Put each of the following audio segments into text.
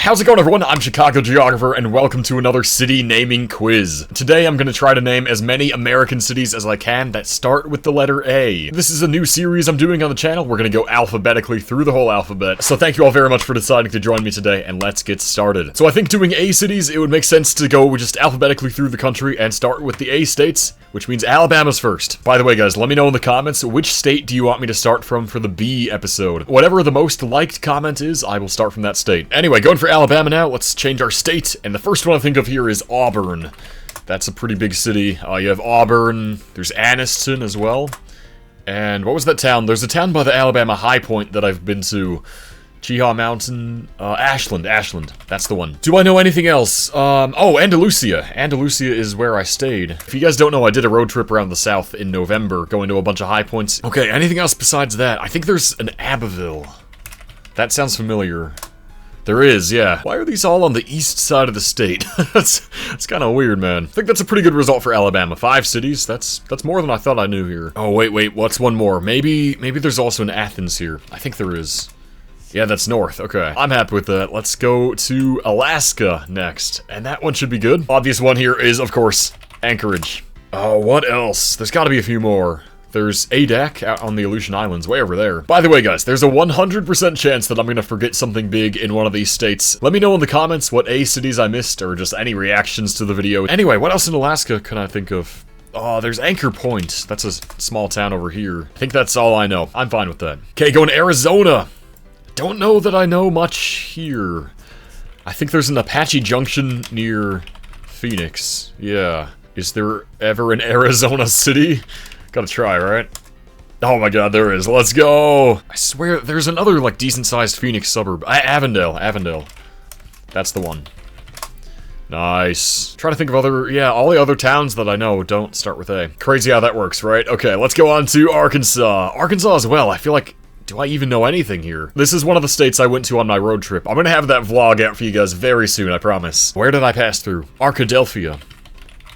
How's it going, everyone? I'm Chicago Geographer, and welcome to another city naming quiz. Today, I'm going to try to name as many American cities as I can that start with the letter A. This is a new series I'm doing on the channel. We're going to go alphabetically through the whole alphabet. So thank you all very much for deciding to join me today, and let's get started. So I think doing A cities, it would make sense to go just alphabetically through the country and start with the A states, which means Alabama's first. By the way, guys, let me know in the comments, which state do you want me to start from for the B episode? Whatever the most liked comment is, I will start from that state. Anyway, going for Alabama now, let's change our state, and the first one I think of here is Auburn. That's a pretty big city. You have Auburn, there's Anniston as well, and what was that town? There's a town by the Alabama High Point that I've been to. Cheaha Mountain, Ashland, that's the one. Do I know anything else? Oh, Andalusia. Andalusia is where I stayed. If you guys don't know, I did a road trip around the south in November, going to a bunch of high points. Okay, anything else besides that? I think there's an Abbeville. That sounds familiar. There is, yeah. Why are these all on the east side of the state? That's kind of weird, man. I think that's a pretty good result for Alabama. 5 cities, that's more than I thought I knew here. Oh, wait, what's one more? Maybe there's also an Athens here. I think there is. Yeah, that's north. Okay. I'm happy with that. Let's go to Alaska next. And that one should be good. Obvious one here is, of course, Anchorage. Oh, what else? There's got to be a few more. There's Adak out on the Aleutian Islands, way over there. By the way, guys, there's a 100% chance that I'm going to forget something big in one of these states. Let me know in the comments what A cities I missed, or just any reactions to the video. Anyway, what else in Alaska can I think of? Oh, there's Anchor Point. That's a small town over here. I think that's all I know. I'm fine with that. Okay, going to Arizona. Don't know that I know much here. I think there's an Apache Junction near Phoenix. Yeah. Is there ever an Arizona city? Gotta try, right? Oh my god, there is. Let's go! I swear, there's another, like, decent-sized Phoenix suburb. Avondale. That's the one. Nice. Try to think of other, yeah, all the other towns that I know don't start with A. Crazy how that works, right? Okay, let's go on to Arkansas. Arkansas as well. I feel like, do I even know anything here? This is one of the states I went to on my road trip. I'm gonna have that vlog out for you guys very soon, I promise. Where did I pass through? Arkadelphia.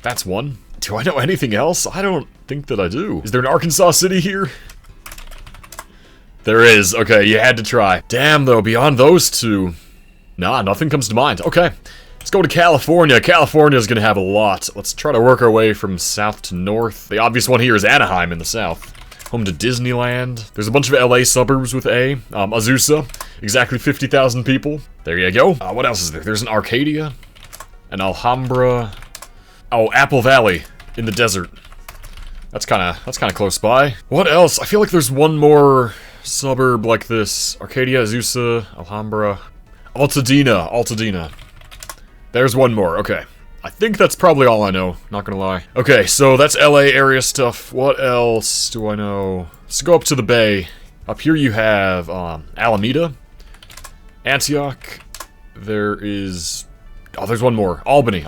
That's one. Do I know anything else? I don't think that I do. Is there an Arkansas city here? There is. Okay, you had to try. Damn, though, beyond those two, nah, nothing comes to mind. Okay, let's go to California. California's gonna have a lot. Let's try to work our way from south to north. The obvious one here is Anaheim in the south. Home to Disneyland. There's a bunch of LA suburbs with A. Azusa, exactly 50,000 people. There you go. What else is there? There's an Arcadia, an Alhambra. Oh, Apple Valley in the desert. That's kind of close by. What else? I feel like there's one more suburb like this. Arcadia, Azusa, Alhambra, Altadena. There's one more. Okay. I think that's probably all I know, not gonna lie. Okay, so that's LA area stuff. What else do I know? Let's go up to the Bay. Up here you have Alameda, Antioch. There is... oh, there's one more. Albany.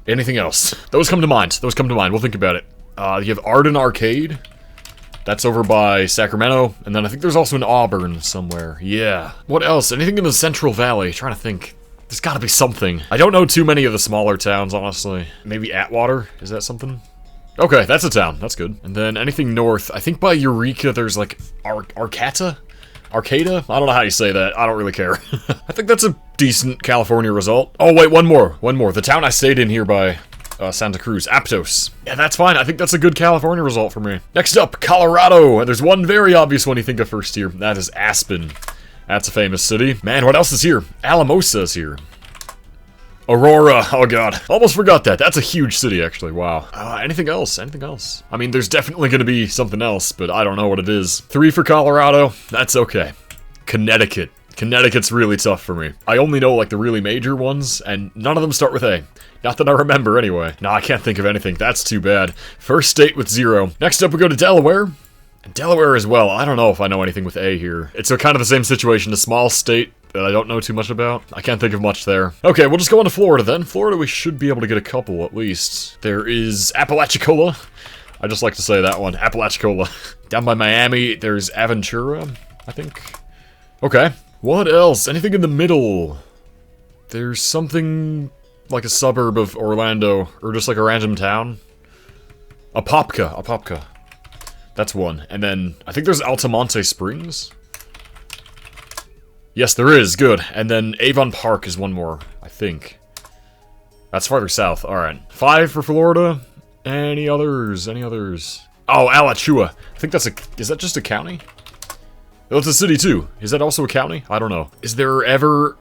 Anything else? Those come to mind. We'll think about it. You have Arden Arcade. That's over by Sacramento. And then I think there's also an Auburn somewhere. Yeah. What else? Anything in the Central Valley? Trying to think. There's gotta be something. I don't know too many of the smaller towns, honestly. Maybe Atwater? Is that something? Okay, that's a town. That's good. And then anything north. I think by Eureka there's like Arcata? Arcata? I don't know how you say that. I don't really care. I think that's a decent California result. Oh, wait, one more. The town I stayed in here by Santa Cruz. Aptos. Yeah, that's fine. I think that's a good California result for me. Next up, Colorado. And there's one very obvious one you think of first here. That is Aspen. That's a famous city. Man, what else is here? Alamosa is here. Aurora. Oh, God. Almost forgot that. That's a huge city, actually. Wow. Anything else? I mean, there's definitely going to be something else, but I don't know what it is. 3 for Colorado. That's okay. Connecticut. Connecticut's really tough for me. I only know, like, the really major ones, and none of them start with A. Not that I remember, anyway. No, I can't think of anything. That's too bad. First state with 0. Next up, we go to Delaware. And Delaware as well. I don't know if I know anything with A here. It's kind of the same situation. A small state that I don't know too much about. I can't think of much there. Okay, we'll just go on to Florida then. Florida, we should be able to get a couple at least. There is Apalachicola. I just like to say that one. Apalachicola. Down by Miami, there's Aventura, I think. Okay. What else? Anything in the middle? There's something like a suburb of Orlando, or just like a random town. Apopka. That's one. And then, I think there's Altamonte Springs. Yes, there is. Good. And then Avon Park is one more, I think. That's farther south. Alright. 5 for Florida. Any others? Any others? Oh, Alachua. I think that's a... Is that just a county? Oh, it's a city, too. Is that also a county? I don't know. Is there ever...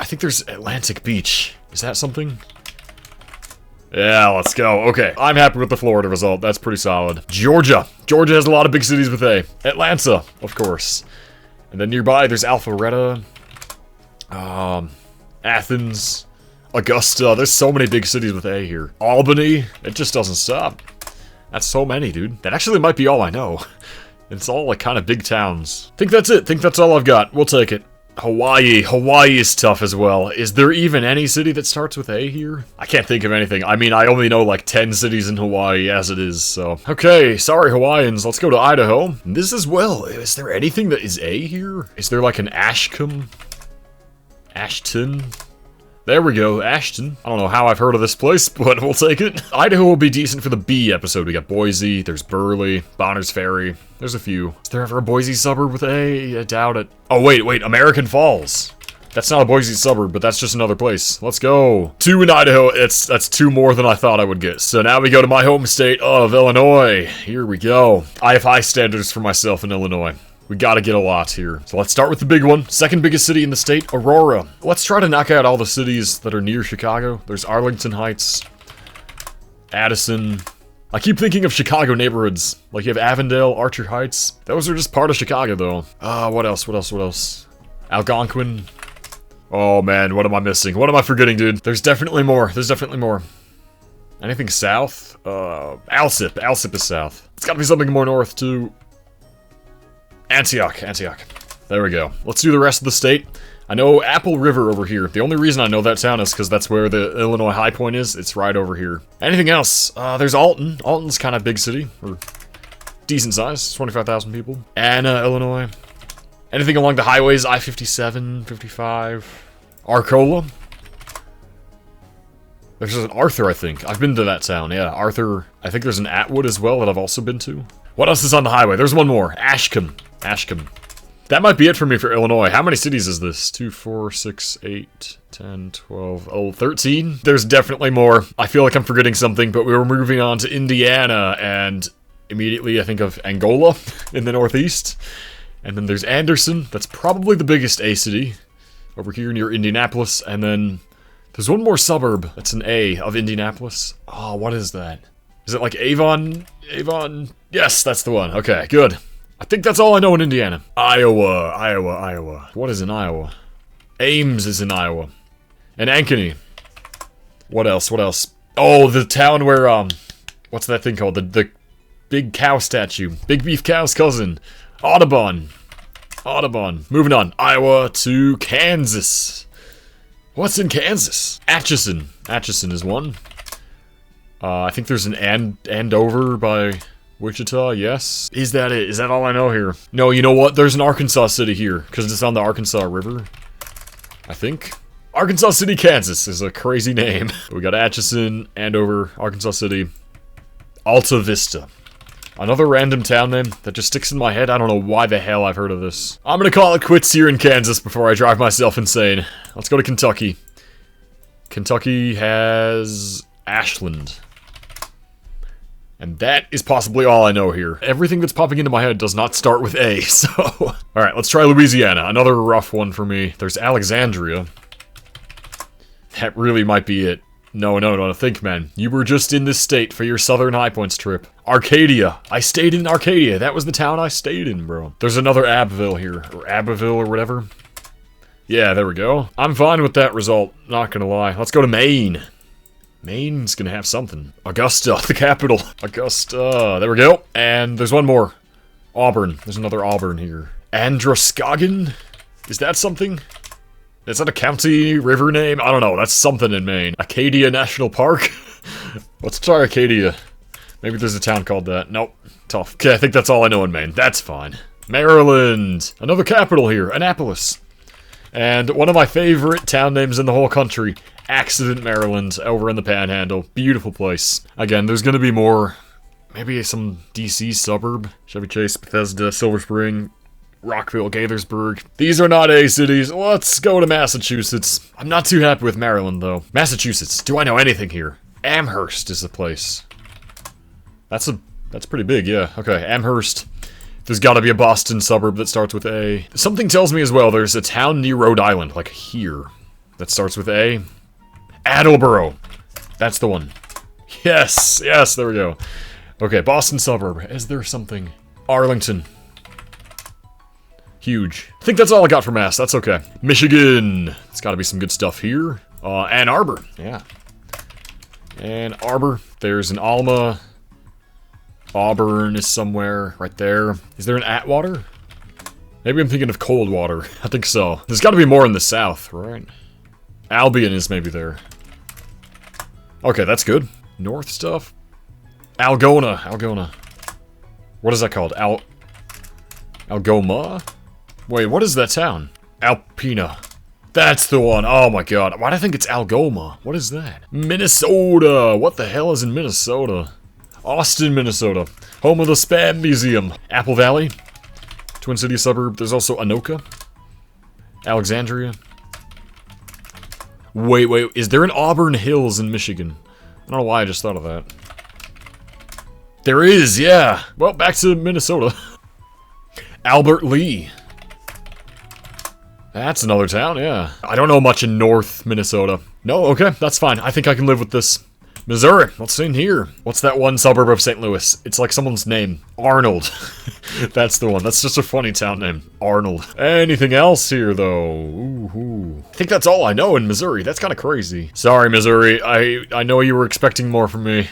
I think there's Atlantic Beach. Is that something? Yeah, let's go. Okay. I'm happy with the Florida result. That's pretty solid. Georgia. Georgia has a lot of big cities with A. Atlanta, of course. And then nearby, there's Alpharetta. Athens. Augusta. There's so many big cities with A here. Albany. It just doesn't stop. That's so many, dude. That actually might be all I know. It's all, like, kind of big towns. Think that's it. Think that's all I've got. We'll take it. Hawaii. Hawaii is tough as well. Is there even any city that starts with A here? I can't think of anything. I mean, I only know, like, 10 cities in Hawaii as it is, so... Okay, sorry, Hawaiians. Let's go to Idaho. This as well. Is there anything that is A here? Is there, like, an Ashcombe? Ashton? There we go, Ashton. I don't know how I've heard of this place, but we'll take it. Idaho will be decent for the B episode. We got Boise, there's Burley, Bonners Ferry. There's a few. Is there ever a Boise suburb with A? I doubt it. Oh, wait, American Falls. That's not a Boise suburb, but that's just another place. Let's go. 2 in Idaho. That's 2 more than I thought I would get. So now we go to my home state of Illinois. Here we go. I have high standards for myself in Illinois. We gotta get a lot here. So let's start with the big one. Second biggest city in the state, Aurora. Let's try to knock out all the cities that are near Chicago. There's Arlington Heights, Addison. I keep thinking of Chicago neighborhoods. Like you have Avondale, Archer Heights. Those are just part of Chicago though. What else? Algonquin. Oh man, what am I missing? What am I forgetting, dude? There's definitely more. Anything south? Alsip. Alsip is south. It's gotta be something more north too. Antioch. There we go. Let's do the rest of the state. I know Apple River over here. The only reason I know that town is because that's where the Illinois High Point is. It's right over here. Anything else? There's Alton. Alton's kind of big city. Or decent size. 25,000 people. Anna, Illinois. Anything along the highways? I-57, 55. Arcola. There's an Arthur, I think. I've been to that town, yeah. Arthur. I think there's an Atwood as well that I've also been to. What else is on the highway? There's one more. Ashcombe. That might be it for me for Illinois. How many cities is this? 2, 4, 6, 8, 10, 12, 13? There's definitely more. I feel like I'm forgetting something, but we were moving on to Indiana, and immediately I think of Angola in the northeast. And then there's Anderson. That's probably the biggest A city over here near Indianapolis. And then there's one more suburb that's an A of Indianapolis. Oh, what is that? Is it like Avon? Avon? Yes, that's the one. Okay, good. I think that's all I know in Indiana. Iowa. What is in Iowa? Ames is in Iowa. And Ankeny. What else? Oh, the town where, what's that thing called? The big cow statue. Big beef cow's cousin. Audubon. Moving on. Iowa to Kansas. What's in Kansas? Atchison. Atchison is one. I think there's an Andover by Wichita, yes. Is that it? Is that all I know here? No, you know what? There's an Arkansas City here, because it's on the Arkansas River. I think. Arkansas City, Kansas is a crazy name. We got Atchison, Andover, Arkansas City. Alta Vista. Another random town name that just sticks in my head. I don't know why the hell I've heard of this. I'm gonna call it quits here in Kansas before I drive myself insane. Let's go to Kentucky. Kentucky has Ashland. And that is possibly all I know here. Everything that's popping into my head does not start with A, so... Alright, let's try Louisiana. Another rough one for me. There's Alexandria. That really might be it. No, think, man. You were just in this state for your Southern High Points trip. Arcadia. I stayed in Arcadia. That was the town I stayed in, bro. There's another Abbeville here. Or Abbeville or whatever. Yeah, there we go. I'm fine with that result. Not gonna lie. Let's go to Maine. Maine's gonna have something. Augusta, the capital. Augusta, there we go. And there's one more. Auburn. There's another Auburn here. Androscoggin? Is that something? Is that a county, river name? I don't know. That's something in Maine. Acadia National Park? Let's try Acadia. Maybe there's a town called that. Nope. Tough. Okay, I think that's all I know in Maine. That's fine. Maryland. Another capital here. Annapolis. And one of my favorite town names in the whole country. Accident, Maryland, over in the Panhandle. Beautiful place. Again, there's gonna be more. Maybe some DC suburb. Chevy Chase, Bethesda, Silver Spring, Rockville, Gaithersburg. These are not A cities. Let's go to Massachusetts. I'm not too happy with Maryland, though. Massachusetts. Do I know anything here? Amherst is the place. That's pretty big, yeah. Okay, Amherst. There's gotta be a Boston suburb that starts with A. Something tells me as well there's a town near Rhode Island, like here, that starts with A. Attleboro. That's the one. Yes, yes, there we go. Okay, Boston suburb. Is there something? Arlington. Huge. I think that's all I got for Mass. That's okay. Michigan. It's gotta be some good stuff here. Ann Arbor. Yeah. Ann Arbor. There's an Alma. Auburn is somewhere right there. Is there an Atwater? Maybe I'm thinking of Coldwater. I think so. There's gotta be more in the south, right? Albion is maybe there. Okay, that's good. North stuff. Algona. Algona. What is that called? Algoma? Wait, what is that town? Alpena. That's the one. Oh my god. Why do I think it's Algoma? What is that? Minnesota. What the hell is in Minnesota? Austin, Minnesota. Home of the Spam Museum. Apple Valley. Twin City suburb. There's also Anoka. Alexandria. Wait. Is there an Auburn Hills in Michigan? I don't know why I just thought of that. There is, yeah. Well, back to Minnesota. Albert Lee. That's another town, yeah. I don't know much in North Minnesota. No, okay, that's fine. I think I can live with this. Missouri, what's in here? What's that one suburb of St. Louis? It's like someone's name. Arnold. That's the one. That's just a funny town name. Arnold. Anything else here, though? Ooh. I think that's all I know in Missouri. That's kind of crazy. Sorry, Missouri. I know you were expecting more from me.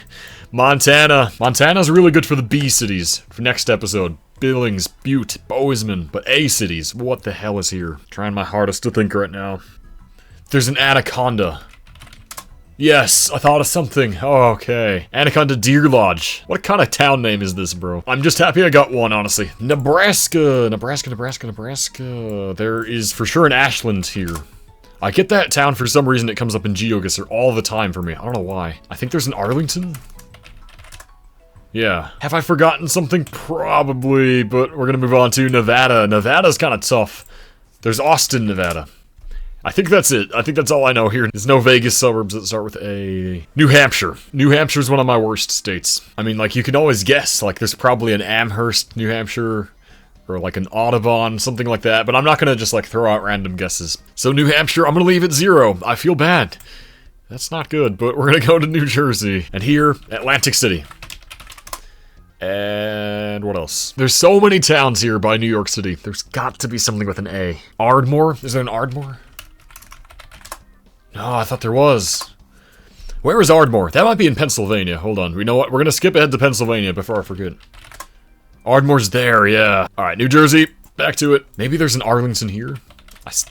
Montana. Montana's really good for the B cities. For next episode. Billings, Butte, Bozeman. But A cities. What the hell is here? Trying my hardest to think right now. There's an Anaconda. Yes, I thought of something. Oh, okay. Anaconda Deer Lodge. What kind of town name is this, bro? I'm just happy I got one, honestly. Nebraska. Nebraska. There is for sure an Ashland here. I get that town for some reason. It comes up in GeoGuessr all the time for me. I don't know why. I think there's an Arlington. Yeah. Have I forgotten something? Probably, but we're gonna move on to Nevada. Nevada's kind of tough. There's Austin, Nevada. I think that's it. I think that's all I know here. There's no Vegas suburbs that start with A. New Hampshire. New Hampshire's one of my worst states. I mean, like, you can always guess. Like, there's probably an Amherst, New Hampshire, or like an Audubon, something like that. But I'm not gonna just, like, throw out random guesses. So New Hampshire, I'm gonna leave it 0. I feel bad. That's not good, but we're gonna go to New Jersey. And here, Atlantic City. And what else? There's so many towns here by New York City. There's got to be something with an A. Ardmore? Is there an Ardmore? No, I thought there was. Where is Ardmore? That might be in Pennsylvania. Hold on. You know what? We're gonna skip ahead to Pennsylvania before I forget. Ardmore's there, yeah. Alright, New Jersey. Back to it. Maybe there's an Arlington here?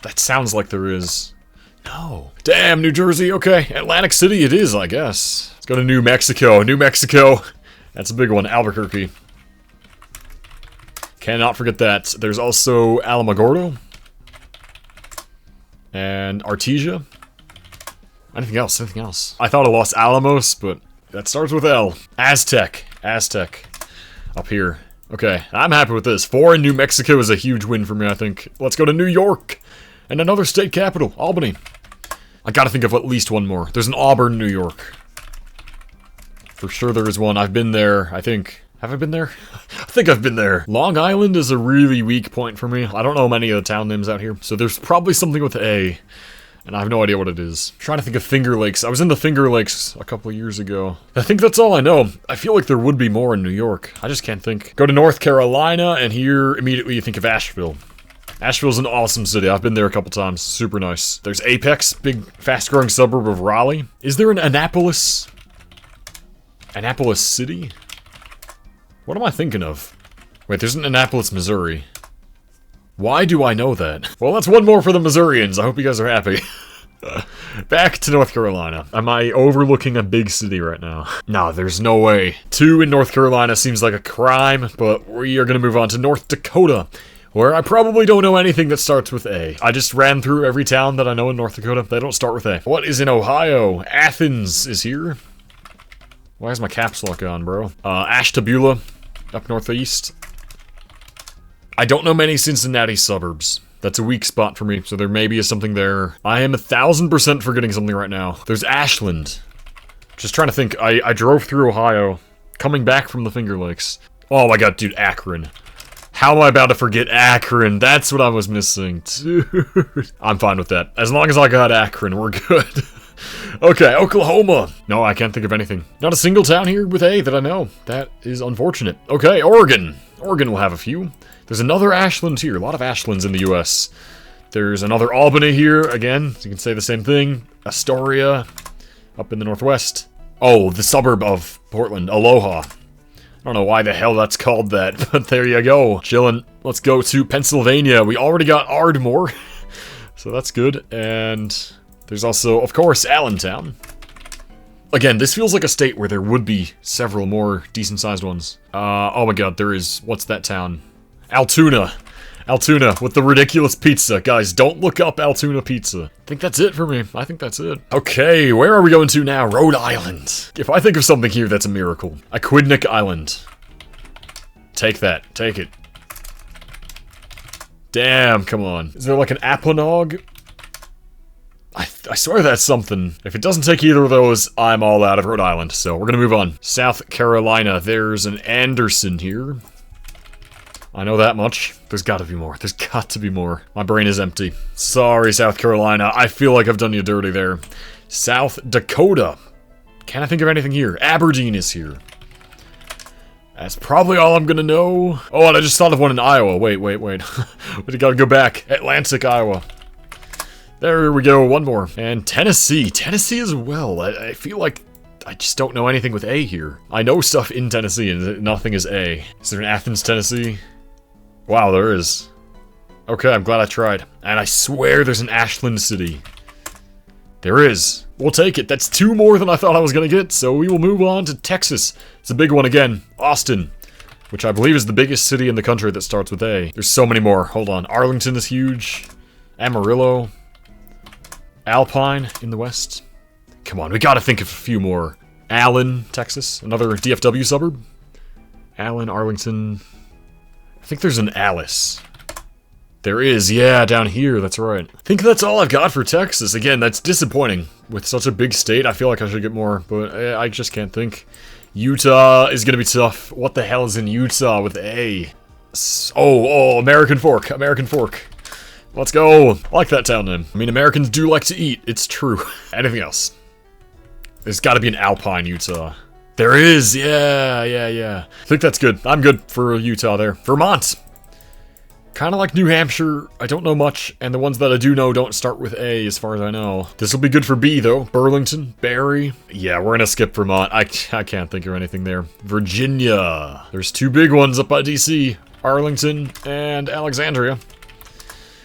That sounds like there is. No. Damn, New Jersey. Okay. Atlantic City it is, I guess. Let's go to New Mexico. New Mexico. That's a big one. Albuquerque. Cannot forget that. There's also Alamogordo. And Artesia. Anything else? Anything else? I thought of Los Alamos, but that starts with L. Aztec. Up here. Okay, I'm happy with this. 4 in New Mexico is a huge win for me, I think. Let's go to New York. And another state capital, Albany. I gotta think of at least one more. There's an Auburn, New York. For sure there is one. I've been there, I think. Have I been there? I think I've been there. Long Island is a really weak point for me. I don't know many of the town names out here. So there's probably something with A. And I have no idea what it is. I'm trying to think of Finger Lakes. I was in the Finger Lakes a couple of years ago. I think that's all I know. I feel like there would be more in New York. I just can't think. Go to North Carolina, and here immediately you think of Asheville. Asheville's an awesome city. I've been there a couple times. Super nice. There's Apex, big fast-growing suburb of Raleigh. Is there an Annapolis? Annapolis City? What am I thinking of? Wait, there's an Annapolis, Missouri. Why do I know that? Well, that's one more for the Missourians. I hope you guys are happy. Back to North Carolina. Am I overlooking a big city right now? No, there's no way. 2 in North Carolina seems like a crime, but we are going to move on to North Dakota, where I probably don't know anything that starts with A. I just ran through every town that I know in North Dakota. They don't start with A. What is in Ohio? Athens is here. Why is my caps lock on, bro? Ashtabula, up northeast. I don't know many Cincinnati suburbs. That's a weak spot for me, so there maybe is something there. I am 1,000% forgetting something right now. There's Ashland. Just trying to think. I drove through Ohio, coming back from the Finger Lakes. Oh my god, dude, Akron. How am I about to forget Akron? That's what I was missing, dude. I'm fine with that. As long as I got Akron, we're good. Okay, Oklahoma. No, I can't think of anything. Not a single town here with A that I know. That is unfortunate. Okay, Oregon. Oregon will have a few. There's another Ashland here. A lot of Ashlands in the U.S. There's another Albany here. Again, you can say the same thing. Astoria, up in the northwest. Oh, the suburb of Portland. Aloha. I don't know why the hell that's called that, but there you go. Chillin'. Let's go to Pennsylvania. We already got Ardmore, so that's good. And there's also, of course, Allentown. Again, this feels like a state where there would be several more decent-sized ones. Oh my god, there is... What's that town? Altoona. Altoona with the ridiculous pizza. Guys, don't look up Altoona pizza. I think that's it for me. I think that's it. Okay, where are we going to now? Rhode Island. If I think of something here, that's a miracle. Aquidneck Island. Take that. Take it. Damn, come on. Is there like an Apponog? I swear that's something. If it doesn't take either of those, I'm all out of Rhode Island. So we're gonna move on. South Carolina. There's an Anderson here. I know that much. There's gotta be more. There's got to be more. My brain is empty. Sorry, South Carolina. I feel like I've done you dirty there. South Dakota. Can't I think of anything here? Aberdeen is here. That's probably all I'm gonna know. Oh, and I just thought of one in Iowa. Wait. We gotta go back. Atlantic, Iowa. There we go, one more. And Tennessee. Tennessee as well. I feel like I just don't know anything with A here. I know stuff in Tennessee and nothing is A. Is there an Athens, Tennessee? Wow, there is. Okay, I'm glad I tried. And I swear there's an Ashland City. There is. We'll take it. That's 2 more than I thought I was gonna get, so we will move on to Texas. It's a big one again. Austin, which I believe is the biggest city in the country that starts with A. There's so many more. Hold on. Arlington is huge. Amarillo. Alpine in the west. Come on, we gotta think of a few more. Allen, Texas, another DFW suburb. Allen, Arlington. I think there's an Alice. There is, yeah, down here, that's right. I think that's all I've got for Texas. Again, that's disappointing. With such a big state, I feel like I should get more, but I just can't think. Utah is gonna be tough. What the hell is in Utah with A? Oh, American Fork, American Fork. Let's go. I like that town name. I mean, Americans do like to eat. It's true. Anything else? There's got to be an Alpine, Utah. There is. Yeah. I think that's good. I'm good for Utah there. Vermont. Kind of like New Hampshire. I don't know much, and the ones that I do know don't start with A as far as I know. This will be good for B, though. Burlington, Barry. Yeah, we're going to skip Vermont. I can't think of anything there. Virginia. There's 2 big ones up by D.C. Arlington and Alexandria.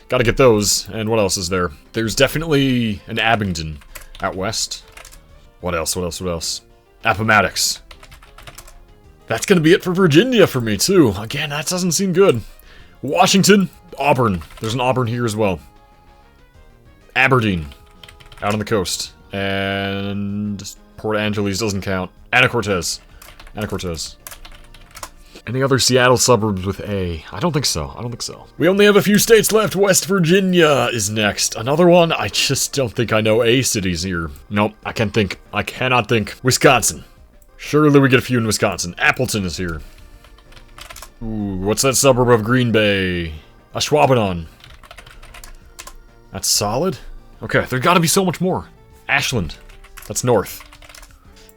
Gotta get those. And what else is there? There's definitely an Abingdon out west. What else? Appomattox. That's gonna be it for Virginia for me, too. Again, that doesn't seem good. Washington. Auburn. There's an Auburn here as well. Aberdeen. Out on the coast. And Port Angeles doesn't count. Anacortes. Any other Seattle suburbs with A? I don't think so. We only have a few states left. West Virginia is next. Another one? I just don't think I know A cities here. Nope, I can't think. I cannot think. Wisconsin. Surely we get a few in Wisconsin. Appleton is here. Ooh, what's that suburb of Green Bay? Ashwaubenon. That's solid? Okay, there's gotta be so much more. Ashland. That's north.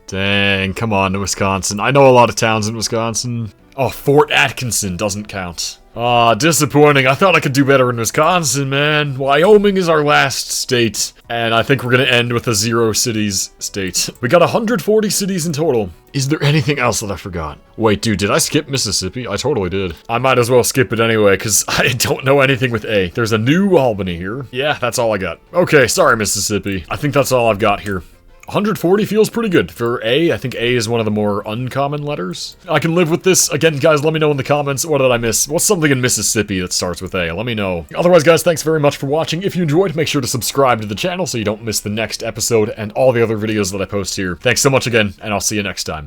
Dang, come on to Wisconsin. I know a lot of towns in Wisconsin. Oh, Fort Atkinson doesn't count. Ah, disappointing. I thought I could do better in Wisconsin, man. Wyoming is our last state, and I think we're gonna end with a 0 cities state. We got 140 cities in total. Is there anything else that I forgot? Wait, dude, did I skip Mississippi? I totally did. I might as well skip it anyway, because I don't know anything with A. There's a New Albany here. Yeah, that's all I got. Okay, sorry, Mississippi. I think that's all I've got here. 140 feels pretty good. For A, I think A is one of the more uncommon letters. I can live with this. Again, guys, let me know in the comments. What did I miss? What's something in Mississippi that starts with A? Let me know. Otherwise, guys, thanks very much for watching. If you enjoyed, make sure to subscribe to the channel so you don't miss the next episode and all the other videos that I post here. Thanks so much again, and I'll see you next time.